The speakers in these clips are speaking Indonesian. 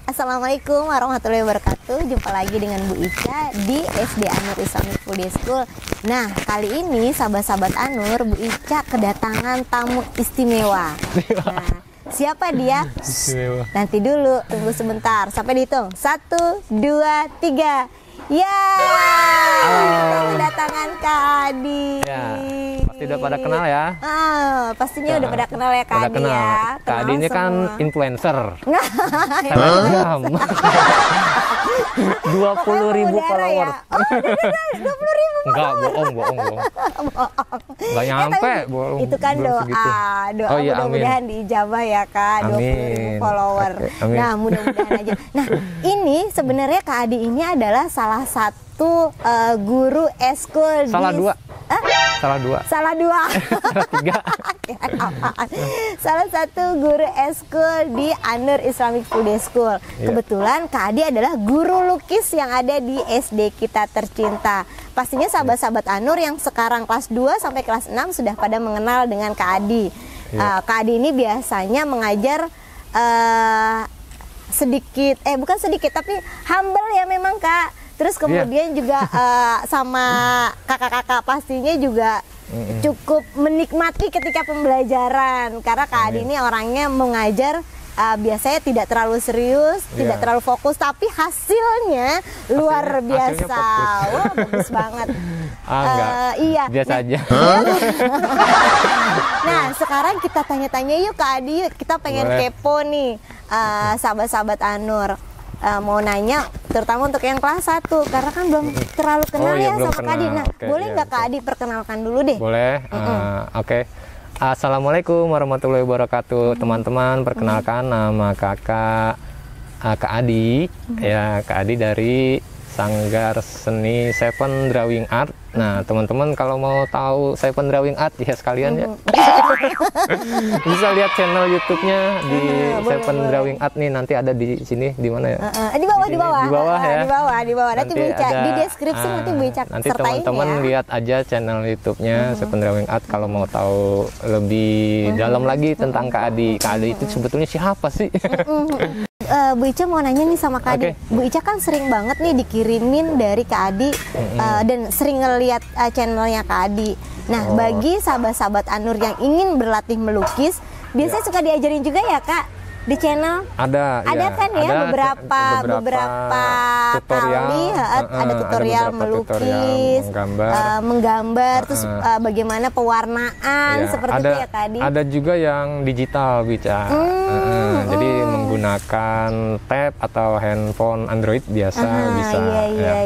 Assalamualaikum warahmatullahi wabarakatuh. Jumpa lagi dengan Bu Ica di SD Anur Islamic Full School. Nah, kali ini sahabat-sahabat Anur, Bu Ica kedatangan tamu istimewa. Nah, siapa dia? Istimewa. Nanti dulu, tunggu sebentar. Sampai dihitung. 1, 2, 3. Ya, kita kedatangan Kak Adi. Ya, pasti udah pada kenal ya. Pastinya udah pada kenal ya Kak Pada Adi kenal. ya. Kak Adi ini kan influencer. Selebgram. 20.000 followers. Ya? Oh, 20.000. Enggak, bohong. Enggak nyampe, bohong. Itu kan Belum doa. segitu. Doa Oh iya, mudah-mudahan diijabah ya Kak. 20.000 follower. Oke, amin. Nah, mudah-mudahan aja. Nah, ini sebenarnya Kak Adi ini adalah salah satu guru eskul Salah di... dua. Salah dua. Salah dua. Salah tiga. Salah satu guru eskul di Anur Islamic Full School. Iya. Kebetulan Kak Adi adalah guru lukis yang ada di SD kita tercinta. Pastinya sahabat-sahabat Anur yang sekarang kelas 2 sampai kelas 6 sudah pada mengenal dengan Kak Adi. Iya. Kak Adi ini biasanya mengajar sedikit, bukan sedikit tapi humble ya memang Kak. Terus kemudian juga sama kakak-kakak pastinya juga cukup menikmati ketika pembelajaran. Karena Kak Adi ini orangnya mengajar biasanya tidak terlalu serius, tidak terlalu fokus, tapi hasilnya luar biasa. Wah, bagus banget. Enggak. Iya. Biasa aja. Nah, sekarang kita tanya-tanya yuk Kak Adi, yuk. Kita pengen Boleh. kepo nih sahabat-sahabat Anur. Mau nanya terutama untuk yang kelas 1 karena kan belum terlalu kenal ya belum sama Kak Adi. kenal. Nah, Oke, boleh iya, nggak Kak Adi perkenalkan dulu deh? Boleh. Oke. Assalamualaikum warahmatullahi wabarakatuh, teman-teman. Perkenalkan nama Kak Adi. Ya, Kak Adi dari Sanggar Seni Seven Drawing Art. Nah, teman-teman kalau mau tahu Seven Drawing Art ya sekalian ya. Bisa lihat channel YouTube-nya di Seven Drawing Art nih, nanti ada di sini, di mana ya? Di bawah. Di bawah ya. Di bawah. Nanti Bu Ica ada, di deskripsi nanti Bu Ica nanti sertain teman-teman ya. lihat aja channel YouTube-nya Seven Drawing Art kalau mau tahu lebih dalam lagi tentang Kak Adi. Kak Adi itu sebetulnya siapa sih? Bu Ica mau nanya nih sama Kak Adi. Bu Ica kan sering banget nih dikirimin dari Kak Adi dan sering ngeliat channelnya Kak Adi. Nah, bagi sahabat-sahabat Anur yang ingin berlatih melukis, biasanya suka diajarin juga ya Kak di channel? Ada Kan ya ada beberapa tutorial, kali ada tutorial melukis, menggambar, terus bagaimana pewarnaan seperti itu ya Kak Adi. Ada juga yang digital Bica. Jadi menggunakan tab atau handphone Android biasa bisa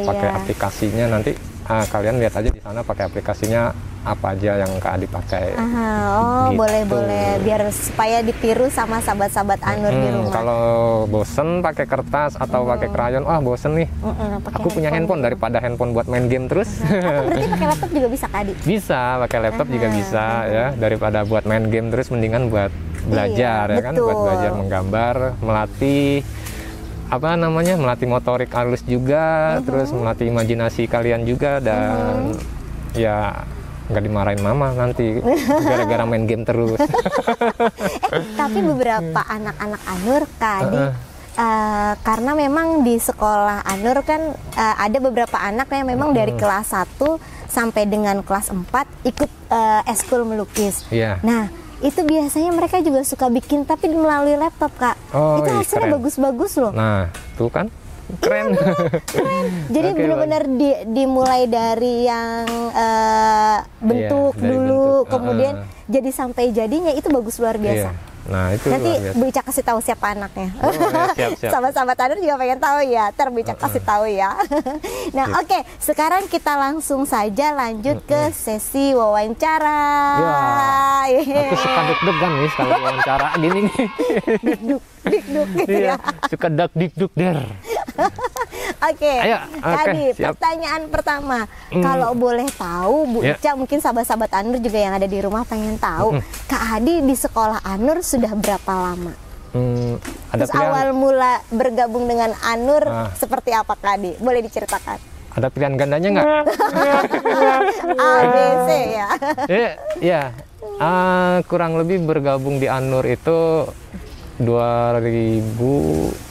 pakai aplikasinya. Nanti kalian lihat aja di sana pakai aplikasinya apa aja yang Kak Adi pakai. Gitu. Boleh biar supaya ditiru sama sahabat-sahabat Anur di rumah. Kalau bosen pakai kertas atau pakai krayon, bosen nih. Aku punya handphone daripada handphone buat main game terus. Atau berarti pakai laptop juga bisa Kak Adi? Bisa, pakai laptop juga bisa ya. Daripada buat main game terus mendingan buat belajar ya kan, buat belajar menggambar, melatih melatih motorik halus juga, terus melatih imajinasi kalian juga dan ya nggak dimarahin mama nanti gara-gara main game terus. Tapi beberapa anak-anak Anur Kak Adi karena memang di sekolah Anur kan ada beberapa anak yang memang dari kelas 1 sampai dengan kelas 4 ikut eskul melukis. Nah, itu biasanya mereka juga suka bikin tapi melalui laptop Kak. Itu hasilnya bagus-bagus loh. Nah, tuh kan keren. Keren. Jadi benar-benar dimulai dari yang bentuk dulu, kemudian jadi sampai jadinya itu bagus luar biasa. Nah, itu nanti Bu Ica kasih tahu siapa anaknya. Siap. Sahabat-sahabat Anur juga pengen tahu ya. Ntar Bu Ica kasih tahu ya. Nah, oke. Sekarang kita langsung saja lanjut ke sesi wawancara. Aku suka deg-degan nih sekali wawancara gini nih. Dikduk gitu ya. Suka dak-dikduk der. Oke, Adi, pertanyaan pertama. Kalau boleh tahu, Bu Ica, mungkin sahabat-sahabat Anur juga yang ada di rumah pengen tahu, Kak Adi di sekolah Anur sudah berapa lama? Terus awal mula bergabung dengan Anur seperti apa Kak Adi? Boleh diceritakan? Ada pilihan gandanya nggak? A, B, C ya? Iya, kurang lebih bergabung di Anur itu 2000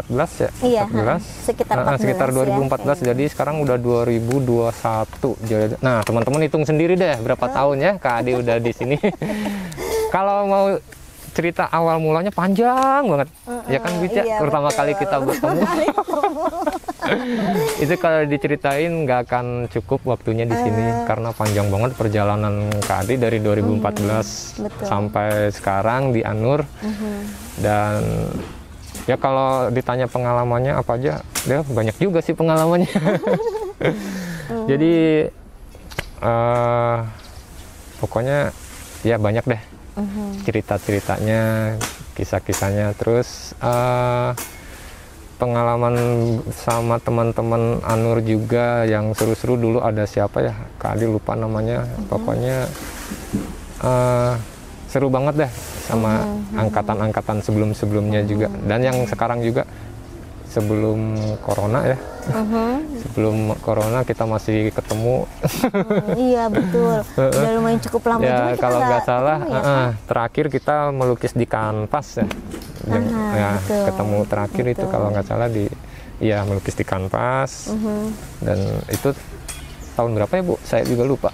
2014 ya? Iya, 14. sekitar 14 sekitar 2014 ya. jadi sekarang udah 2021. Nah, teman-teman hitung sendiri deh berapa tahun ya Kak Adi udah di sini. Kalau mau cerita awal mulanya panjang banget. Ya kan Bica, iya, pertama betul. kali kita bertemu. Itu kalau diceritain nggak akan cukup waktunya di sini karena panjang banget perjalanan Kak Adi dari 2014 betul. sampai sekarang di Anur. Dan ya kalau ditanya pengalamannya apa aja, ya banyak juga sih pengalamannya. Jadi pokoknya ya banyak deh cerita-ceritanya, kisah-kisahnya. Terus pengalaman sama teman-teman Anur juga yang seru-seru. Dulu ada siapa ya, Kak Adi lupa namanya. Pokoknya seru banget deh sama angkatan-angkatan sebelum-sebelumnya juga. Dan yang sekarang juga sebelum corona ya. Sebelum corona kita masih ketemu. Iya betul. Udah lumayan cukup lama Ya juga kita kalau nggak salah ketemu ya, terakhir kita melukis di kanvas ya. Ya betul. ketemu terakhir itu kalau nggak salah melukis di kanvas. Dan itu tahun berapa ya Bu? Saya juga lupa.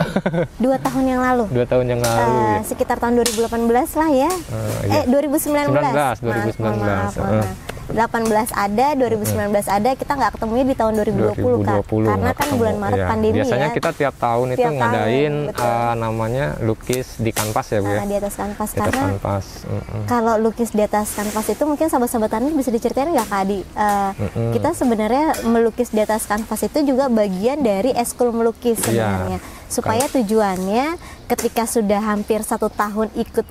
2 tahun yang lalu. 2 tahun yang lalu ya. Sekitar tahun 2018 lah ya. Iya. 2019. 2019. Maaf. 18 ada, 2019 ada, kita nggak ketemunya di tahun 2020 Kak. Karena kan bulan Maret pandemi biasanya ya. kita tiap tahun itu Tiap tahun, ngadain betul. namanya lukis di kanvas ya Bu ya. Di atas kanvas. Di atas Karena kanvas. kalau lukis di atas kanvas itu mungkin sahabat-sahabat Anur bisa diceritain nggak Kak Adi? Kita sebenarnya melukis di atas kanvas itu juga bagian dari eskul melukis sebenarnya. Supaya tujuannya ketika sudah hampir 1 tahun ikut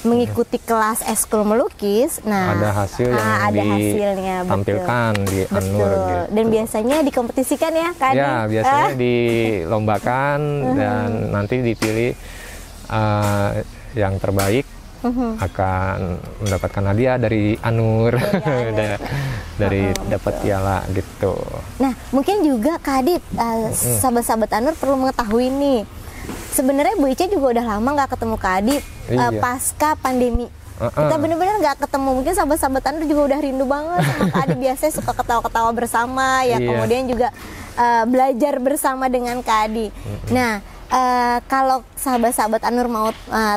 mengikuti kelas eskul melukis, nah ada hasil yang ada hasilnya, ditampilkan di Anur gitu. Dan biasanya dikompetisikan ya Kak Adi? Ya biasanya dilombakan dan nanti dipilih yang terbaik akan mendapatkan hadiah dari Anur, dari dapat piala gitu. Nah mungkin juga Kak Adi, sahabat-sahabat Anur perlu mengetahui nih, sebenarnya Bu Ica juga udah lama nggak ketemu Kak Adi pasca pandemi. Kita bener-bener nggak ketemu, mungkin sahabat-sahabat Anur juga udah rindu banget sama Kak Adi. Biasanya suka ketawa-ketawa bersama ya, kemudian juga belajar bersama dengan Kak Adi. Nah kalau sahabat-sahabat Anur mau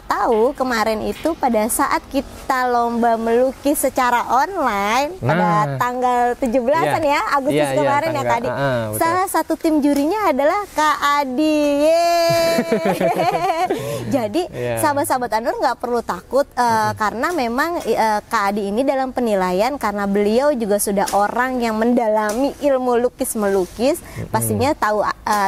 tahu, kemarin itu pada saat kita lomba melukis secara online pada tanggal 17-an ya Agustus kemarin ya Kak Adi. Salah satu tim jurinya adalah Kak Adi. Jadi sahabat-sahabat Anur nggak perlu takut karena memang Kak Adi ini dalam penilaian, karena beliau juga sudah orang yang mendalami ilmu lukis melukis, pastinya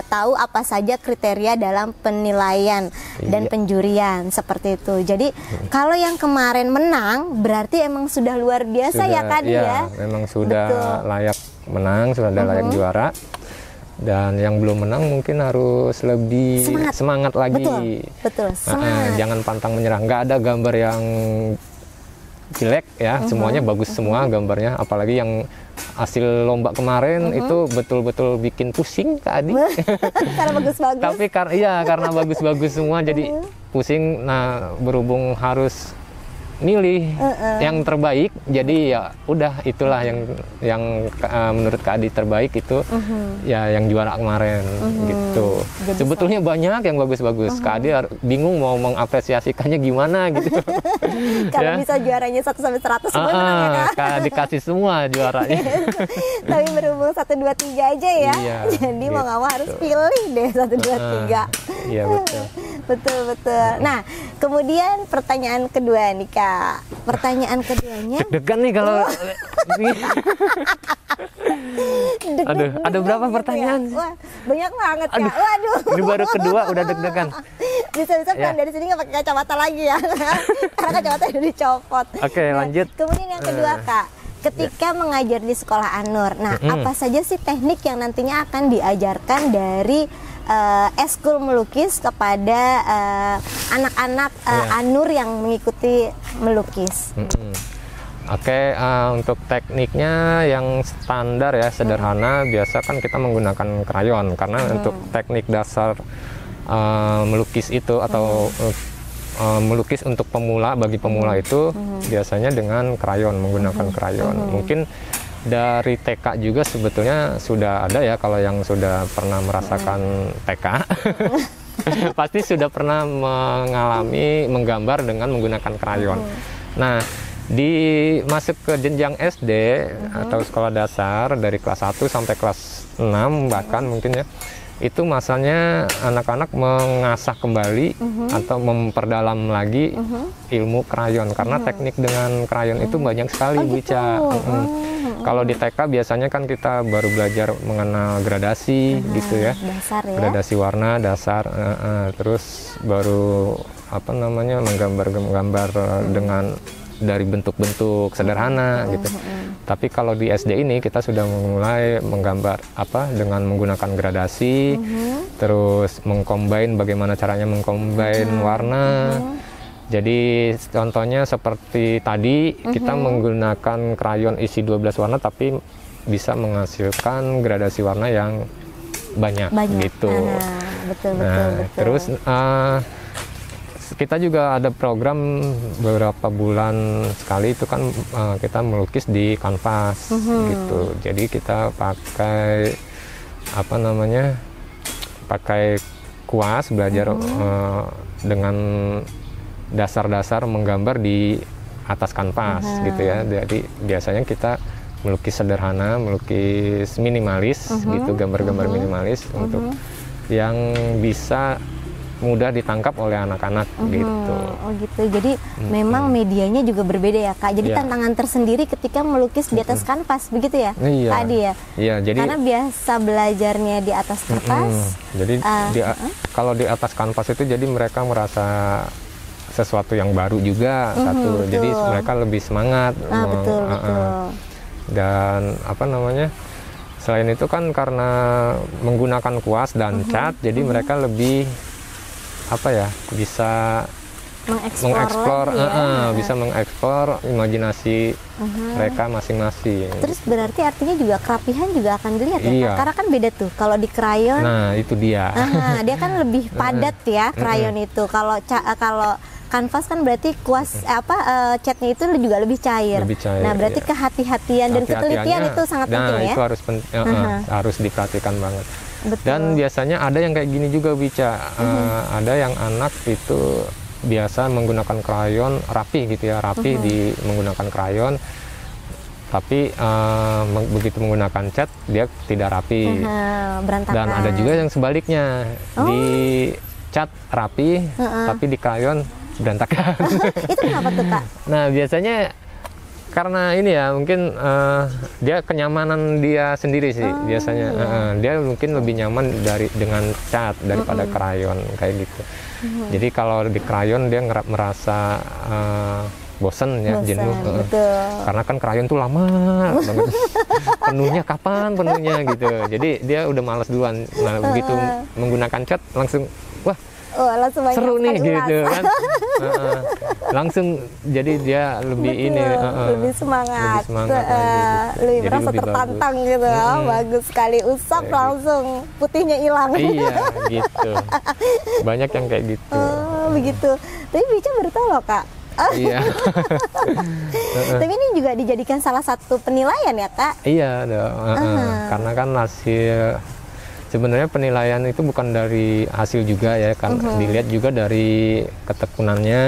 tahu apa saja kriteria dalam penilaian dan penjurian seperti itu. Jadi kalau yang kemarin menang berarti emang sudah luar biasa ya Kak Adi ya. Memang sudah layak menang, sudah layak juara. Dan yang belum menang mungkin harus lebih semangat lagi. Betul. Semangat. Jangan pantang menyerah. Nggak ada gambar yang jelek ya, semuanya bagus semua gambarnya. Apalagi yang hasil lomba kemarin itu betul-betul bikin pusing Kak Adi. Karena bagus-bagus. Tapi karena bagus-bagus semua jadi pusing. Nah, berhubung harus milih yang terbaik, jadi ya udah itulah yang menurut Kak Adi terbaik itu ya yang juara kemarin gitu. Jadi sebetulnya banyak yang bagus-bagus. Kak Adi bingung mau mengapresiasikannya gimana gitu. Kalau bisa juaranya 1 sampai 100 semua menang ya Kak. Kak Adi kasih semua juaranya. Tapi berhubung 1, 2, 3 aja ya. Iya, jadi mau nggak mau harus pilih deh 1, 2, 3. Iya betul. Betul. Nah, kemudian pertanyaan kedua nih Kak. Pertanyaan keduanya. Deg-degan nih kalau. Aduh, ada berapa pertanyaan? Ya? Wah, banyak banget Kak. Waduh. Ini baru kedua udah deg-degan. Bisa-bisa dari sini nggak pakai kacamata lagi ya. Karena kacamata udah dicopot. Oke, lanjut. Kemudian yang kedua Kak. Ketika mengajar di sekolah Anur, nah apa saja sih teknik yang nantinya akan diajarkan dari eskul melukis kepada anak-anak Anur yang mengikuti melukis? Oke, untuk tekniknya yang standar ya, sederhana. Biasa kan kita menggunakan krayon karena untuk teknik dasar melukis itu atau melukis untuk pemula, bagi pemula itu biasanya dengan krayon, menggunakan krayon. Mungkin dari TK juga sebetulnya sudah ada ya, kalau yang sudah pernah merasakan TK pasti sudah pernah mengalami menggambar dengan menggunakan krayon. Nah, masuk ke jenjang SD atau sekolah dasar dari kelas 1 sampai kelas 6 bahkan mungkin ya, itu masanya anak-anak mengasah kembali atau memperdalam lagi ilmu krayon, karena teknik dengan krayon itu banyak sekali, Bu Ica. Kalau di TK biasanya kan kita baru belajar mengenal gradasi gitu ya, dasar ya, gradasi warna dasar, terus baru apa namanya menggambar dengan dari bentuk-bentuk sederhana gitu. Tapi kalau di SD ini kita sudah mulai menggambar dengan menggunakan gradasi, terus mengcombine, bagaimana caranya mengcombine warna. Jadi contohnya seperti tadi kita menggunakan krayon isi 12 warna tapi bisa menghasilkan gradasi warna yang banyak. Gitu. Betul. Terus kita juga ada program beberapa bulan sekali itu kan kita melukis di kanvas gitu. Jadi kita pakai pakai kuas, belajar dengan dasar-dasar menggambar di atas kanvas gitu ya. Jadi biasanya kita melukis sederhana, melukis minimalis gitu, gambar-gambar minimalis untuk yang bisa mudah ditangkap oleh anak-anak gitu. Oh gitu. Jadi memang medianya juga berbeda ya Kak. Jadi tantangan tersendiri ketika melukis di atas kanvas begitu ya? Iya. Tadi ya. Iya, jadi karena biasa belajarnya di atas kertas. Jadi kalau di atas kanvas itu jadi mereka merasa sesuatu yang baru juga satu. Jadi mereka lebih semangat. Betul. Dan selain itu kan karena menggunakan kuas dan cat, jadi mereka lebih bisa mengeksplor, bisa mengeksplor imajinasi mereka masing-masing. Terus berarti artinya juga kerapihan juga akan dilihat ya, iya. Karena kan beda tuh kalau di krayon. Nah itu dia. Dia kan lebih padat ya krayon itu. Kalau kanvas kan berarti kuas catnya itu juga lebih cair. Nah berarti kehati-hatian dan ketelitian itu sangat penting ya. Itu harus diperhatikan banget. Betul. Dan biasanya ada yang kayak gini juga, Bica. Ada yang anak itu biasa menggunakan krayon rapi gitu ya, di menggunakan krayon, tapi begitu menggunakan cat dia tidak rapi. Berantakan. Dan ada juga yang sebaliknya, di cat rapi tapi di krayon berantakan. Itu kenapa tuh Kak? Nah biasanya karena ini ya mungkin dia kenyamanan dia sendiri sih biasanya. Dia mungkin lebih nyaman dengan cat daripada krayon kayak gitu. Jadi kalau di krayon dia merasa bosen ya, jenuh. Karena kan krayon tuh lama banget. Penuhnya kapan penuhnya gitu. Jadi dia udah malas duluan. Nah begitu menggunakan cat langsung langsung seru nih gitu kan. Langsung jadi dia lebih lebih semangat lebih merasa lebih tertantang bagus. Gitu. Bagus sekali, usap langsung putihnya hilang. Iya gitu, banyak yang kayak gitu. Begitu. Tapi Bica baru tahu loh Kak. Iya. Tapi ini juga dijadikan salah satu penilaian ya Kak? Iya karena kan hasil, sebenarnya penilaian itu bukan dari hasil juga ya, kan dilihat juga dari ketekunannya,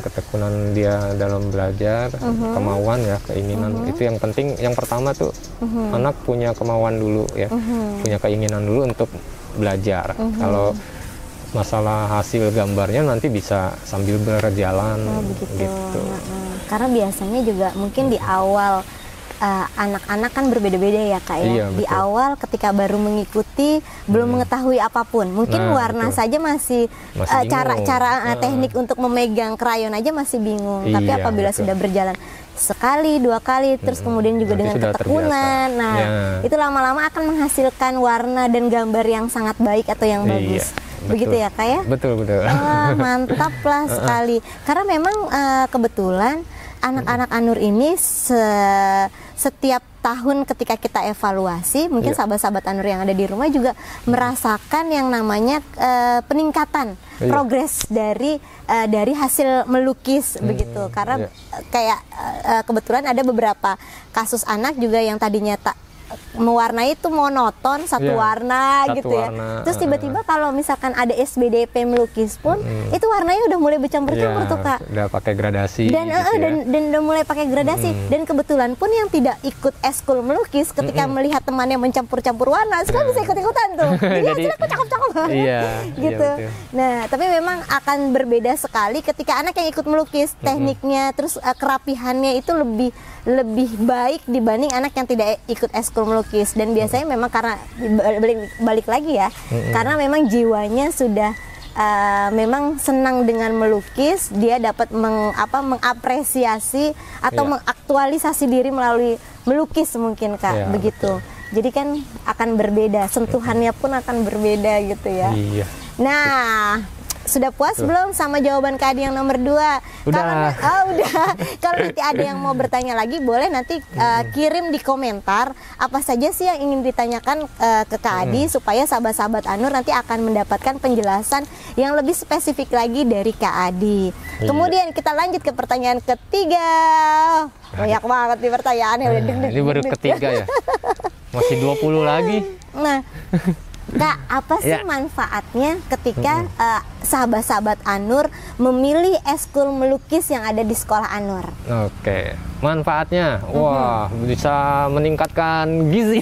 ketekunan dia dalam belajar, kemauan ya, keinginan. Itu yang penting. Yang pertama tuh anak punya kemauan dulu ya, punya keinginan dulu untuk belajar. Kalau masalah hasil gambarnya nanti bisa sambil berjalan gitu. Karena biasanya juga mungkin di awal anak-anak kan berbeda-beda ya Kak ya. Iya, di awal ketika baru mengikuti belum mengetahui apapun, mungkin warna saja masih cara teknik untuk memegang krayon aja masih bingung. Tapi apabila sudah berjalan sekali, 2 kali, terus kemudian juga dengan ketekunan, itu lama-lama akan menghasilkan warna dan gambar yang sangat baik atau yang bagus. Begitu ya Kak ya? Betul. Mantap lah sekali. Karena memang kebetulan anak-anak Anur ini setiap tahun ketika kita evaluasi, mungkin sahabat-sahabat Anur yang ada di rumah juga merasakan yang namanya peningkatan progres dari hasil melukis begitu. Karena kayak kebetulan ada beberapa kasus anak juga yang tadinya tak mewarnai itu monoton satu warna gitu ya. Terus tiba-tiba kalau misalkan ada SBDP melukis pun itu warnanya udah mulai bercampur-campur tuh Kak. Udah pakai gradasi. Dan gitu dan udah mulai pakai gradasi. Dan kebetulan pun yang tidak ikut eskul melukis ketika melihat temannya mencampur-campur warna, sekarang bisa ikut-ikutan tuh. Jadi aku cakep-cakep. Gitu. Nah, tapi memang akan berbeda sekali ketika anak yang ikut melukis, tekniknya terus kerapihannya itu lebih baik dibanding anak yang tidak ikut eskul melukis. Dan biasanya memang karena balik lagi ya, karena memang jiwanya sudah memang senang dengan melukis, dia dapat mengapresiasi atau mengaktualisasi diri melalui melukis mungkin Kak, begitu. Jadi kan akan berbeda, sentuhannya pun akan berbeda gitu ya. Nah, sudah puas belum sama jawaban Kak Adi yang nomor 2? Udah. Udah. Kalau nanti ada yang mau bertanya lagi, boleh nanti kirim di komentar apa saja sih yang ingin ditanyakan ke Kak Adi, supaya sahabat-sahabat Anur nanti akan mendapatkan penjelasan yang lebih spesifik lagi dari Kak Adi. Kemudian kita lanjut ke pertanyaan ketiga. Banyak banget nih pertanyaannya. Ini baru ketiga ya. Masih 20 lagi. Nah, Kak, apa sih manfaatnya ketika sahabat-sahabat Anur memilih eskul melukis yang ada di sekolah Anur? Oke, manfaatnya, wah bisa meningkatkan gizi.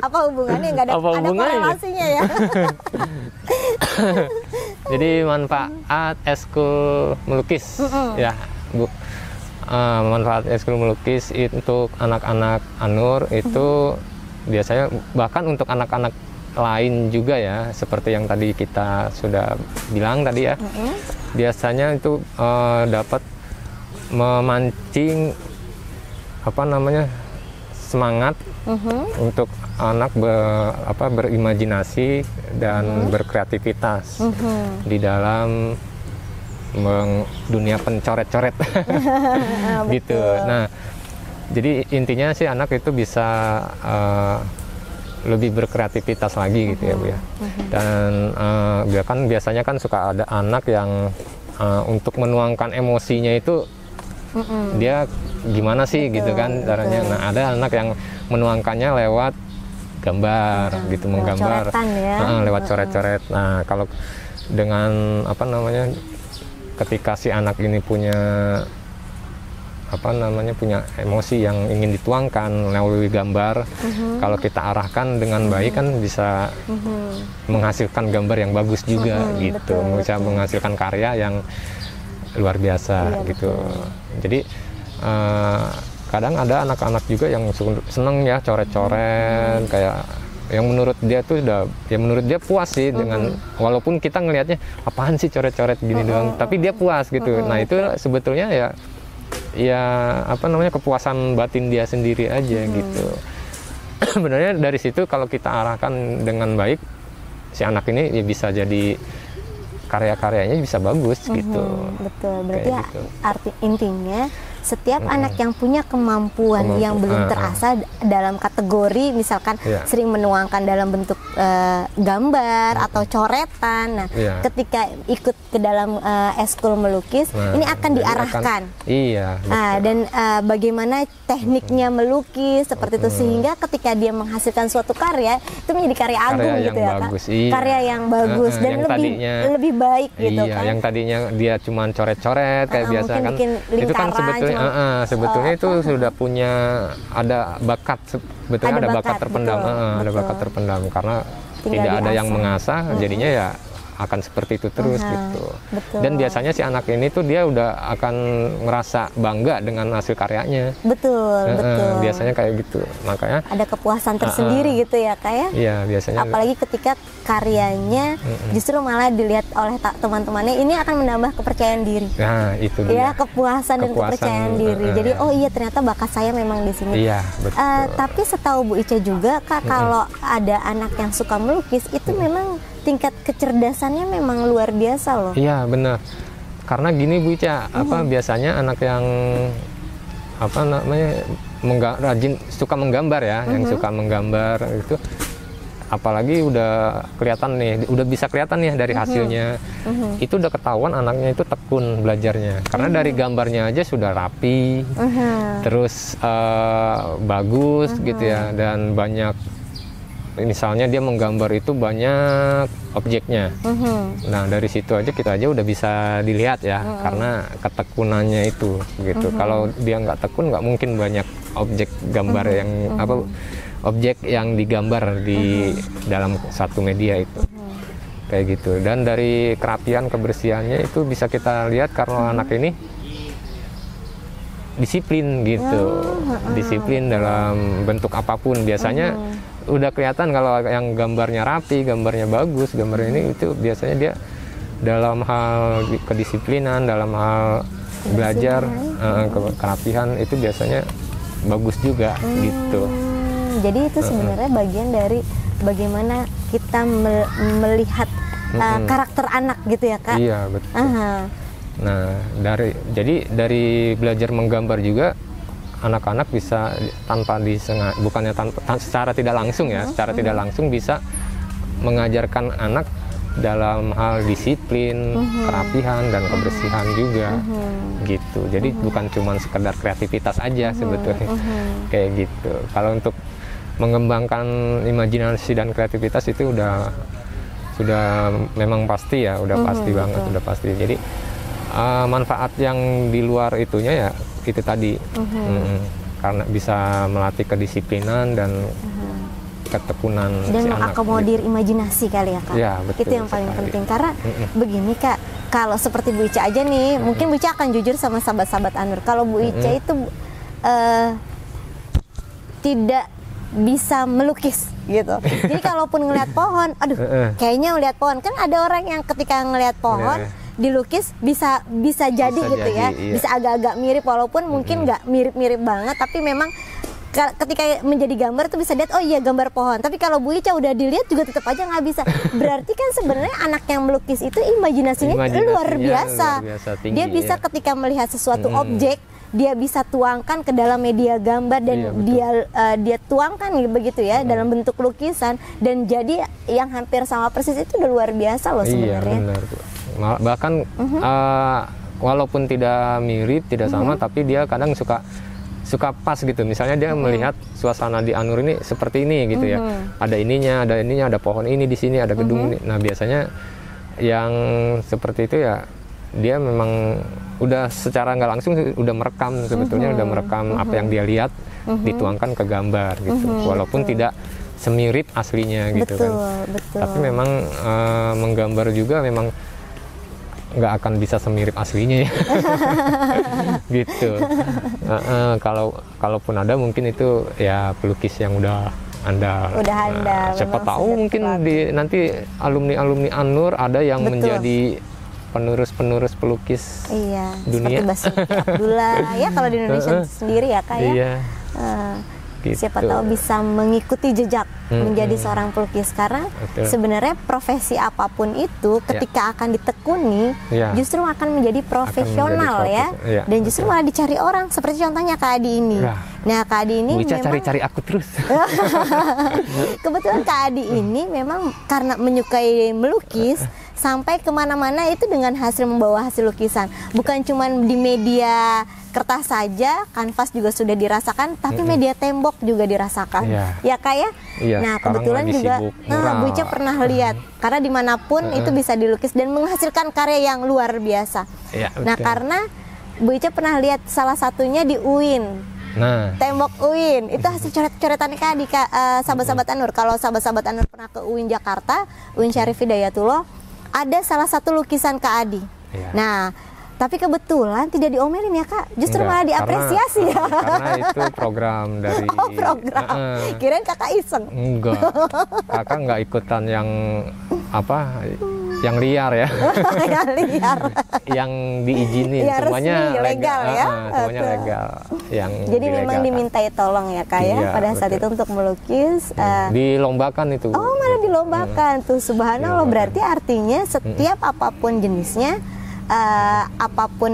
Apa hubungannya? Nggak ada, ada korelasinya ya? Jadi manfaat eskul melukis, ya Bu. Manfaat eskul melukis untuk anak-anak Anur itu biasanya, bahkan untuk anak-anak lain juga ya, seperti yang tadi kita sudah bilang tadi ya, biasanya itu dapat memancing semangat untuk anak berimajinasi dan berkreativitas di dalam dunia pencoret-coret gitu. Nah, jadi intinya sih anak itu bisa lebih berkreativitas lagi gitu ya Bu ya. Dan biasanya kan suka ada anak yang untuk menuangkan emosinya itu dia gimana sih gitu kan caranya. Nah, ada anak yang menuangkannya lewat gambar gitu, menggambar lewat coret-coret. Nah, kalau dengan ketika si anak ini punya punya emosi yang ingin dituangkan melalui gambar, kalau kita arahkan dengan baik kan bisa menghasilkan gambar yang bagus juga gitu, bisa menghasilkan karya yang luar biasa gitu. Jadi kadang ada anak-anak juga yang seneng ya coret-coret, kayak yang menurut dia tuh menurut dia puas sih dengan, walaupun kita ngelihatnya apaan sih coret-coret gini doang, tapi dia puas gitu. Nah, itu sebetulnya kepuasan batin dia sendiri aja gitu. Sebenarnya dari situ kalau kita arahkan dengan baik, si anak ini ya bisa jadi karya-karyanya bisa bagus gitu. Betul, berarti gitu. Arti intinya setiap anak yang punya kemampuan yang belum terasa dalam kategori misalkan sering menuangkan dalam bentuk gambar atau coretan, nah ketika ikut ke dalam eskul melukis ini akan diarahkan. Dan bagaimana tekniknya melukis seperti itu, sehingga ketika dia menghasilkan suatu karya itu menjadi karya agung gitu ya Kak. Karya yang bagus dan lebih baik gitu kan. Yang tadinya dia cuma coret-coret kayak biasa kan, itu kan sebetulnya itu sudah punya ada bakat, sebetulnya ada bakat terpendam, ada bakat terpendam karena tidak ada yang mengasah, jadinya ya akan seperti itu terus gitu. Dan biasanya si anak ini tuh dia udah akan ngerasa bangga dengan hasil karyanya. Betul. Biasanya kayak gitu. Makanya ada kepuasan tersendiri gitu ya Kak ya. Iya, biasanya. Apalagi ketika karyanya justru malah dilihat oleh teman-temannya, ini akan menambah kepercayaan diri. Nah, itu dia. Ya, kepuasan dan kepercayaan diri. Jadi oh iya, ternyata bakat saya memang di sini. Iya, betul. Tapi setahu Bu Ica juga Kak, kalau ada anak yang suka melukis itu memang tingkat kecerdasannya memang luar biasa loh. Iya, benar. Karena gini Bu Ica, biasanya anak yang apa namanya rajin suka menggambar ya, yang suka menggambar itu, apalagi udah kelihatan nih, udah bisa kelihatan nih dari hasilnya, itu udah ketahuan anaknya itu tekun belajarnya, karena dari gambarnya aja sudah rapi, terus bagus gitu ya, dan banyak, misalnya dia menggambar itu banyak objeknya. Nah dari situ aja kita aja udah bisa dilihat ya, karena ketekunannya itu gitu. Kalau dia nggak tekun, nggak mungkin banyak objek gambar yang apa, objek yang digambar di dalam satu media itu. Kayak gitu. Dan dari kerapian, kebersihannya itu bisa kita lihat karena anak ini disiplin gitu, disiplin dalam bentuk apapun. Biasanya udah kelihatan kalau yang gambarnya rapi, gambarnya bagus, gambarnya ini, itu biasanya dia dalam hal kedisiplinan, dalam hal belajar, kerapihan itu biasanya bagus juga gitu. Jadi itu sebenarnya bagian dari bagaimana kita melihat karakter anak gitu ya Kak? Iya betul. Nah dari belajar menggambar juga anak-anak bisa tanpa disengaja, bukannya secara tidak langsung ya, secara tidak langsung bisa mengajarkan anak dalam hal disiplin, kerapihan dan kebersihan juga gitu. Jadi bukan cuma sekedar kreativitas aja sebetulnya, kayak gitu. Kalau untuk mengembangkan imajinasi dan kreativitas itu sudah memang pasti ya, udah pasti banget, udah pasti. Jadi manfaat yang di luar itunya ya itu tadi, karena bisa melatih kedisiplinan dan ketekunan dan si mengakomodir gitu. Imajinasi kali ya Kak. Ya, betul, itu yang paling penting karena begini Kak, kalau seperti Bu Ica aja nih, mungkin Bu Ica akan jujur sama sahabat-sahabat Anur. Kalau Bu Ica itu tidak bisa melukis gitu. Jadi kalaupun ngelihat pohon, aduh, kayaknya ngelihat pohon, kan ada orang yang ketika ngelihat pohon dilukis bisa jadi gitu ya, bisa agak-agak mirip walaupun mungkin nggak mirip-mirip banget, tapi memang ketika menjadi gambar tuh bisa lihat, oh iya gambar pohon. Tapi kalau Bu Ica udah dilihat juga tetap aja nggak bisa. Berarti kan sebenarnya anak yang melukis itu imajinasinya luar biasa tinggi, dia bisa ketika melihat sesuatu objek, dia bisa tuangkan ke dalam media gambar dan dia tuangkan begitu ya dalam bentuk lukisan, dan jadi yang hampir sama persis. Itu udah luar biasa loh sebenarnya. Iya, benar. Bahkan walaupun tidak mirip, tidak sama, tapi dia kadang suka pas gitu. Misalnya dia melihat suasana di Anur ini seperti ini gitu ya. Ada ininya, ada pohon ini di sini, ada gedung ini. Nah, biasanya yang seperti itu ya dia memang udah secara nggak langsung udah merekam sebetulnya, udah merekam apa yang dia lihat, dituangkan ke gambar gitu. Walaupun tidak semirip aslinya gitu kan. Betul. Tapi memang menggambar juga memang nggak akan bisa semirip aslinya ya. Gitu. Kalaupun ada mungkin itu ya pelukis yang udah andal. Siapa tahu mungkin nanti alumni Anur ada yang menjadi penerus pelukis dunia. Seperti Abdullah ya kalau di Indonesia sendiri ya Kak ya. Iya. Gitu. Siapa tahu bisa mengikuti jejak menjadi seorang pelukis, karena sebenarnya profesi apapun itu ketika akan ditekuni justru akan menjadi profesional dan justru malah dicari orang, seperti contohnya Kak Adi ini. Nah Kak Adi ini memang cari aku terus. Kebetulan Kak Adi ini memang karena menyukai melukis, sampai kemana-mana itu dengan membawa hasil lukisan. Bukan cuma di media kertas saja, kanvas juga sudah dirasakan, tapi media tembok juga dirasakan. Ya Kak ya? Nah kebetulan juga Bu Ica pernah lihat, karena dimanapun itu bisa dilukis dan menghasilkan karya yang luar biasa. Nah karena Bu Ica pernah lihat salah satunya di UIN. Tembok UIN itu hasil coret-coretannya Kak di sahabat-sahabat Anur. Kalau sahabat-sahabat Anur pernah ke UIN Jakarta, UIN Syarif Hidayatullah, ada salah satu lukisan Kak Adi. Nah, tapi kebetulan tidak diomelin ya Kak, justru malah diapresiasi karena itu program dari. Program. Kirain Kakak iseng. Enggak. Kakak nggak ikutan yang apa? Yang liar ya. Yang liar. Yang diizinin, semuanya resmi, legal ya. Semuanya legal. Yang jadi memang dimintai tolong ya Kak ya pada saat itu untuk melukis. Dilombakan itu. Oh malah dilombakan tuh, subhanallah. Berarti artinya setiap apapun jenisnya apapun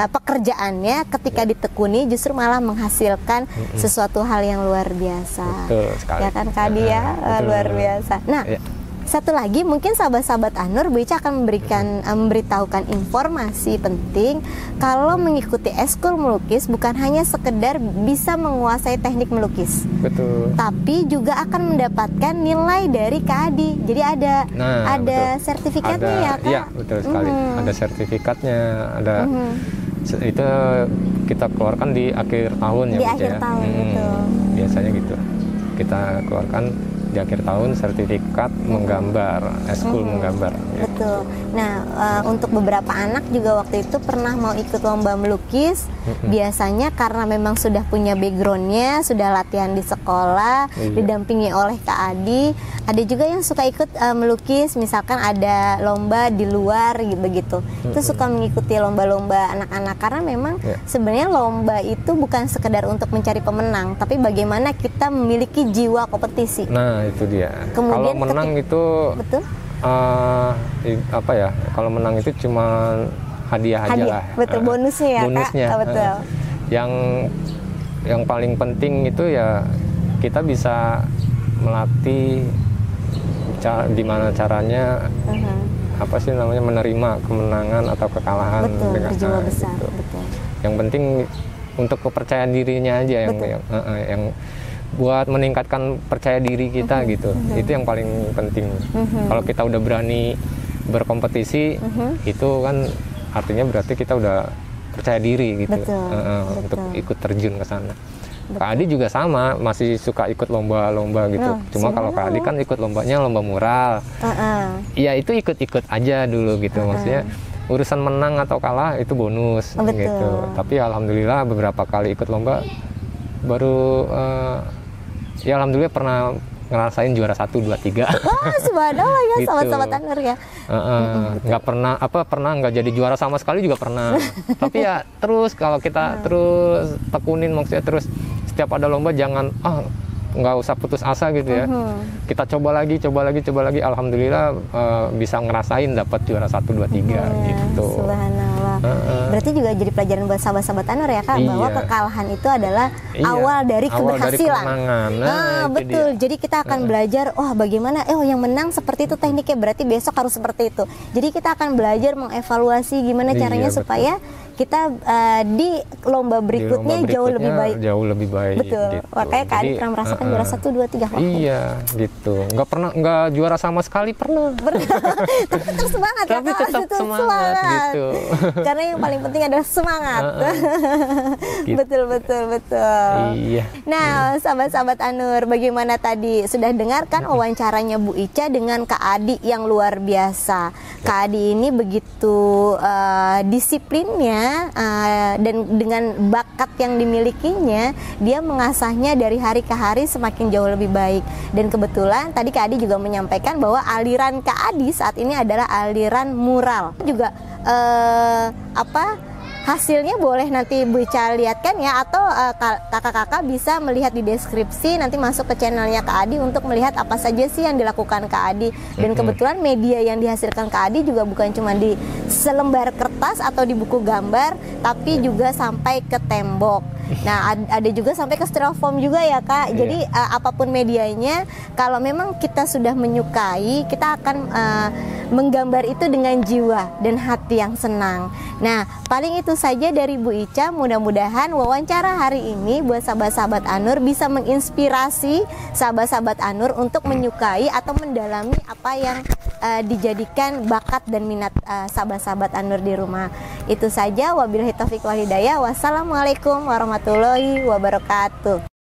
pekerjaannya ketika ditekuni justru malah menghasilkan sesuatu hal yang luar biasa. Betul sekali. Ya kan Kak Adi ya, luar biasa. Nah, satu lagi mungkin sahabat-sahabat Anur, Bu Ica akan memberitahukan informasi penting kalau mengikuti eskul melukis bukan hanya sekedar bisa menguasai teknik melukis. Betul. Tapi juga akan mendapatkan nilai dari Kak Adi. Jadi ada sertifikatnya ya Kak? Iya, betul sekali. Ada sertifikatnya, ada itu kita keluarkan di akhir tahun ya. Di akhir tahun, betul. Biasanya gitu. Kita keluarkan di akhir tahun sertifikat menggambar, eskul menggambar. Betul. Nah, untuk beberapa anak juga waktu itu pernah mau ikut lomba melukis. Biasanya karena memang sudah punya backgroundnya, sudah latihan di sekolah, didampingi oleh Kak Adi. Ada juga yang suka ikut melukis, misalkan ada lomba di luar begitu. Itu suka mengikuti lomba-lomba anak-anak karena memang sebenarnya lomba itu bukan sekedar untuk mencari pemenang, tapi bagaimana kita memiliki jiwa kompetisi. Nah, itu dia. Kemudian kalau menang itu betul. Apa ya? Kalau menang itu cuma hadiah aja lah. Betul, bonusnya ya bonusnya. Kak. Betul. Yang paling penting itu ya kita bisa melatih gimana caranya apa sih namanya menerima kemenangan atau kekalahan dengan jiwa besar. Gitu. Betul. Yang penting untuk kepercayaan dirinya aja yang buat meningkatkan percaya diri kita gitu. Itu yang paling penting. Kalau kita udah berani berkompetisi, itu kan artinya berarti kita udah percaya diri gitu. Untuk ikut terjun ke sana. Kak Adi juga sama, masih suka ikut lomba-lomba gitu. Cuma kalau Kak Adi kan ikut lombanya lomba mural. Ya itu ikut-ikut aja dulu gitu. Maksudnya urusan menang atau kalah itu bonus gitu. Tapi alhamdulillah beberapa kali ikut lomba baru ya alhamdulillah pernah ngerasain juara 1, 2, 3. Wah, subhanallah ya gitu. Sahabat-sahabat Anur ya. Nggak pernah nggak jadi juara sama sekali juga pernah. Tapi ya terus kalau kita terus tekunin, maksudnya terus setiap ada lomba jangan nggak usah putus asa gitu ya. Kita coba lagi. Alhamdulillah bisa ngerasain dapat juara 1, 2, 3 gitu. Subhanallah. Berarti juga jadi pelajaran buat sahabat-sahabat Anur ya Kak, bahwa kekalahan itu adalah awal dari keberhasilan. Betul. Dia. Jadi kita akan belajar, bagaimana yang menang seperti itu tekniknya, berarti besok harus seperti itu. Jadi kita akan belajar mengevaluasi gimana caranya supaya kita di lomba berikutnya jauh lebih baik. Betul. Gitu. Makanya Kak Adi pernah merasakan juara 1, 2, 3. Iya, gitu. Nggak juara sama sekali pernah. Tapi tetap semangat. Tapi tetap semangat gitu. Karena yang paling penting adalah semangat. Gitu. Betul. Iya. Nah, sahabat-sahabat Anur, bagaimana tadi sudah dengarkan wawancaranya Bu Ica dengan Kak Adi yang luar biasa. Kak Adi ini begitu disiplinnya dan dengan bakat yang dimilikinya, dia mengasahnya dari hari ke hari semakin jauh lebih baik. Dan kebetulan tadi Kak Adi juga menyampaikan bahwa aliran Kak Adi saat ini adalah aliran mural. Juga hasilnya boleh nanti Bu Ica lihatkan ya, atau kakak-kakak bisa melihat di deskripsi, nanti masuk ke channelnya Kak Adi untuk melihat apa saja sih yang dilakukan Kak Adi. Dan kebetulan media yang dihasilkan Kak Adi juga bukan cuma di selembar kertas atau di buku gambar, tapi juga sampai ke tembok. Nah, ada juga sampai ke styrofoam juga ya Kak. Jadi apapun medianya, kalau memang kita sudah menyukai, kita akan menggambar itu dengan jiwa dan hati yang senang. Nah, paling itu saja dari Bu Ica. Mudah-mudahan wawancara hari ini buat sahabat-sahabat Anur bisa menginspirasi sahabat-sahabat Anur untuk menyukai atau mendalami apa yang dijadikan bakat dan minat sahabat-sahabat Anur di rumah. Itu saja, wabillahi taufiq wal hidayah. Wassalamualaikum warahmatullahi wabarakatuh.